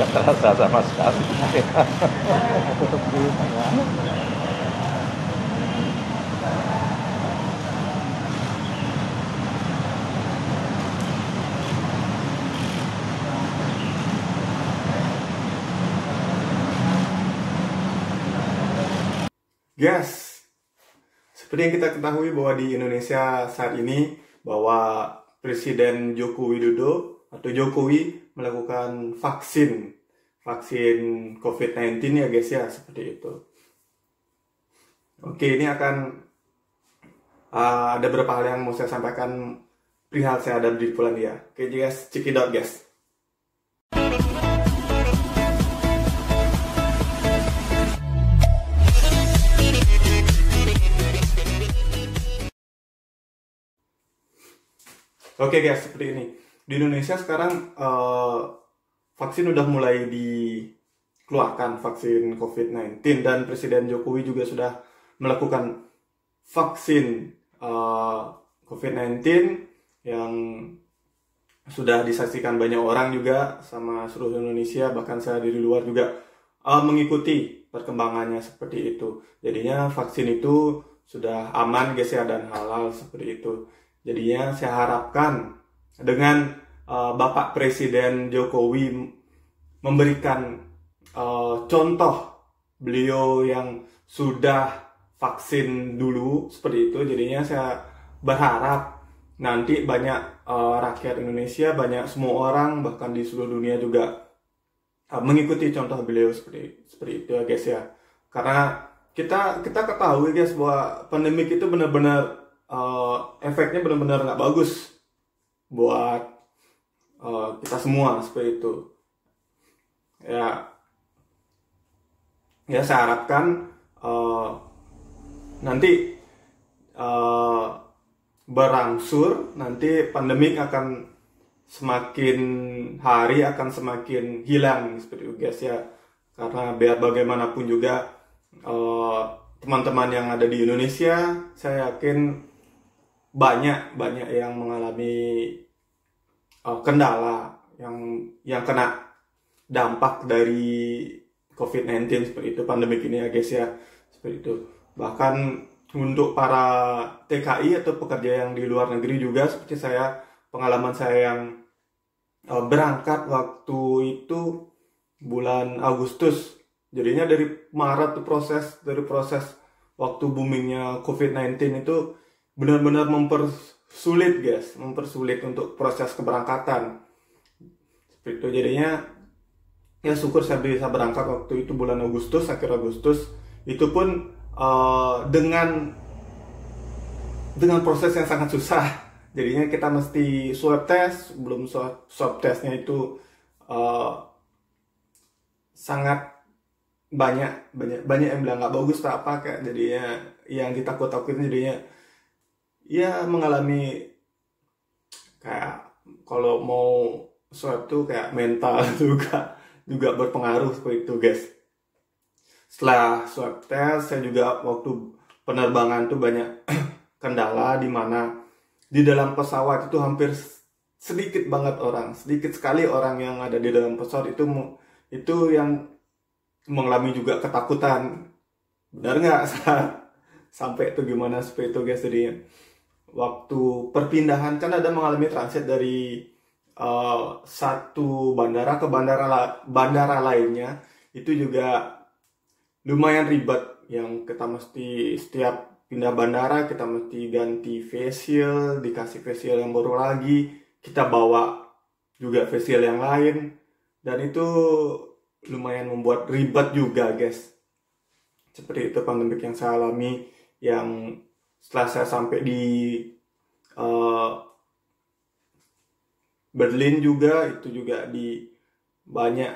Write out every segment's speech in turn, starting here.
Nggak terasa sama sekali. Tutup dulu ya. Guys, seperti yang kita ketahui bahwa di Indonesia saat ini bahwa Presiden Joko Widodo atau Jokowi melakukan vaksin COVID-19 ya guys ya, seperti itu. Oke, ini akan ada beberapa hal yang mau saya sampaikan perihal saya ada di Polandia. Oke guys, check it out guys. Oke guys, seperti ini. Di Indonesia sekarang vaksin udah mulai dikeluarkan, vaksin COVID-19, dan Presiden Jokowi juga sudah melakukan vaksin COVID-19 yang sudah disaksikan banyak orang juga sama seluruh Indonesia, bahkan saya dari luar juga mengikuti perkembangannya seperti itu. Jadinya vaksin itu sudah aman guys ya, dan halal seperti itu. Jadinya saya harapkan dengan Bapak Presiden Jokowi memberikan contoh beliau yang sudah vaksin dulu seperti itu. Jadinya saya berharap nanti banyak rakyat Indonesia, banyak semua orang bahkan di seluruh dunia juga mengikuti contoh beliau seperti itu ya guys ya. Karena kita ketahui guys bahwa pandemik itu benar-benar efeknya benar-benar nggak bagus buat kita semua seperti itu ya. Saya harapkan nanti berangsur, nanti pandemik akan semakin hari akan semakin hilang seperti itu guys ya. Karena biar bagaimanapun juga teman-teman yang ada di Indonesia, saya yakin banyak yang mengalami kendala yang kena dampak dari COVID-19 seperti itu, pandemik ini ya guys ya, seperti itu. Bahkan untuk para TKI atau pekerja yang di luar negeri juga seperti saya, pengalaman saya yang berangkat waktu itu bulan Agustus. Jadinya dari Maret dari proses waktu boomingnya COVID-19 itu benar-benar mempersulit untuk proses keberangkatan seperti itu. Jadinya ya syukur saya bisa berangkat waktu itu bulan Agustus, akhir Agustus. Itu pun dengan proses yang sangat susah. Jadinya kita mesti swab test, belum swab testnya itu sangat banyak yang bilang nggak bagus tak apa, kayak jadinya yang ditakut-takutin jadinya ya mengalami kayak kalau mau swab tuh kayak mental juga berpengaruh seperti itu guys. Setelah swab test, saya juga waktu penerbangan tuh banyak kendala, di mana di dalam pesawat itu hampir sedikit sekali orang yang ada di dalam pesawat itu yang mengalami juga ketakutan. Benar nggak? Sampai itu gimana seperti itu guys. Jadi waktu perpindahan kan ada mengalami transit dari satu bandara ke bandara lainnya, itu juga lumayan ribet. Yang kita mesti setiap pindah bandara kita mesti ganti facial, dikasih facial yang baru lagi, kita bawa juga facial yang lain, dan itu lumayan membuat ribet juga guys. Seperti itu pandemik yang saya alami, yang setelah saya sampai di Berlin juga, itu juga di banyak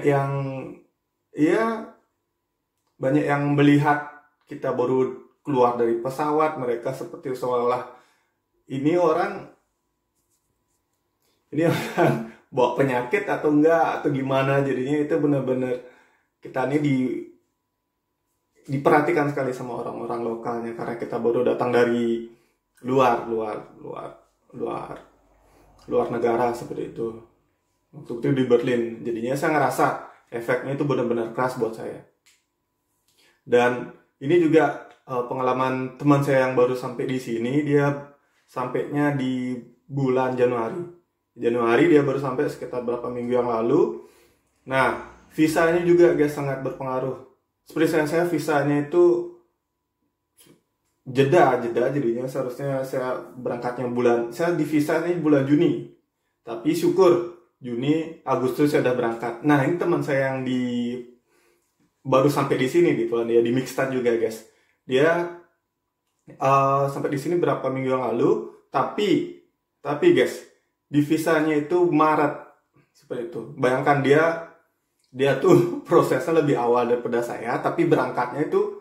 yang melihat kita baru keluar dari pesawat, mereka seperti seolah-olah ini orang bawa penyakit atau enggak atau gimana. Jadinya itu benar-benar kita ini diperhatikan sekali sama orang-orang lokalnya, karena kita baru datang dari luar negara seperti itu. waktu itu di Berlin. Jadinya saya ngerasa efeknya itu benar-benar keras buat saya. Dan ini juga pengalaman teman saya yang baru sampai di sini. Dia sampainya di bulan Januari. Januari dia baru sampai sekitar berapa minggu yang lalu. Nah, visanya juga guys sangat berpengaruh. Seperti saya visanya itu jeda jadinya seharusnya saya berangkatnya saya di visa ini bulan Juni. Tapi syukur Juni, Agustus saya udah berangkat. Nah, ini teman saya yang baru sampai di sini di Polandia, di Mikstad juga guys. Dia sampai di sini berapa minggu yang lalu, tapi guys, di visanya itu Maret seperti itu. Bayangkan dia tuh prosesnya lebih awal daripada saya, tapi berangkatnya itu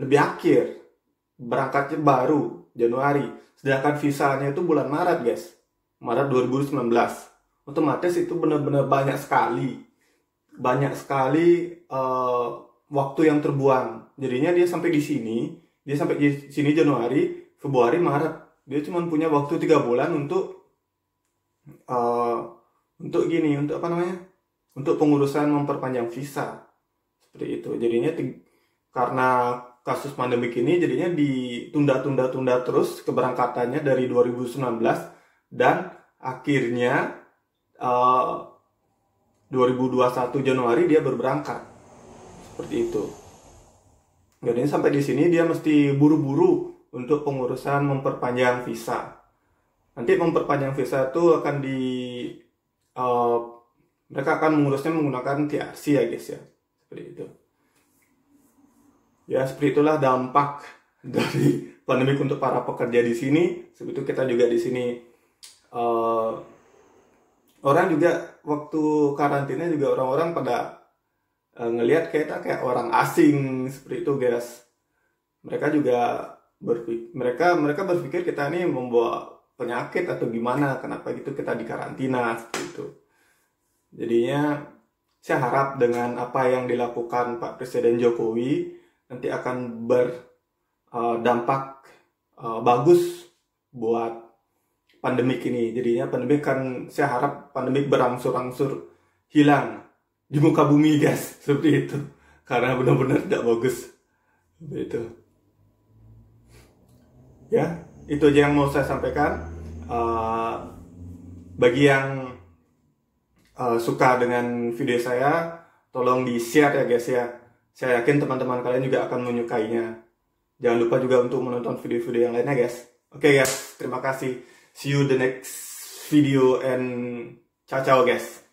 lebih akhir. Berangkatnya baru Januari, sedangkan visanya itu bulan Maret guys. Maret 2019. Otomatis itu benar-benar banyak sekali waktu yang terbuang. Jadinya dia sampai di sini Januari, Februari, Maret. Dia cuma punya waktu 3 bulan untuk untuk pengurusan memperpanjang visa. Seperti itu. Jadinya karena kasus pandemik ini jadinya ditunda terus keberangkatannya dari 2019 dan akhirnya 2021 Januari dia berberangkat. Seperti itu. Jadi sampai di sini dia mesti buru-buru untuk pengurusan memperpanjang visa. Nanti memperpanjang visa itu akan mereka akan mengurusnya menggunakan TRC ya guys ya. Seperti itu. Ya, seperti itulah dampak dari pandemik untuk para pekerja di sini. Seperti itu kita juga di sini orang juga waktu karantina juga orang-orang pada ngelihat kita kayak orang asing seperti itu guys. Mereka juga mereka berpikir kita ini membawa penyakit atau gimana, kenapa gitu kita di karantina seperti itu. Jadinya saya harap dengan apa yang dilakukan Pak Presiden Jokowi nanti akan berdampak bagus buat pandemik ini. Jadinya saya harap pandemik berangsur-angsur hilang di muka bumi guys, seperti itu. Karena benar-benar tidak bagus. Seperti itu. Ya, itu aja yang mau saya sampaikan. Bagi yang suka dengan video saya, tolong di-share ya guys ya. Saya yakin teman-teman kalian juga akan menyukainya. Jangan lupa juga untuk menonton video-video yang lainnya guys. Oke guys, terima kasih. See you the next video and ciao ciao guys.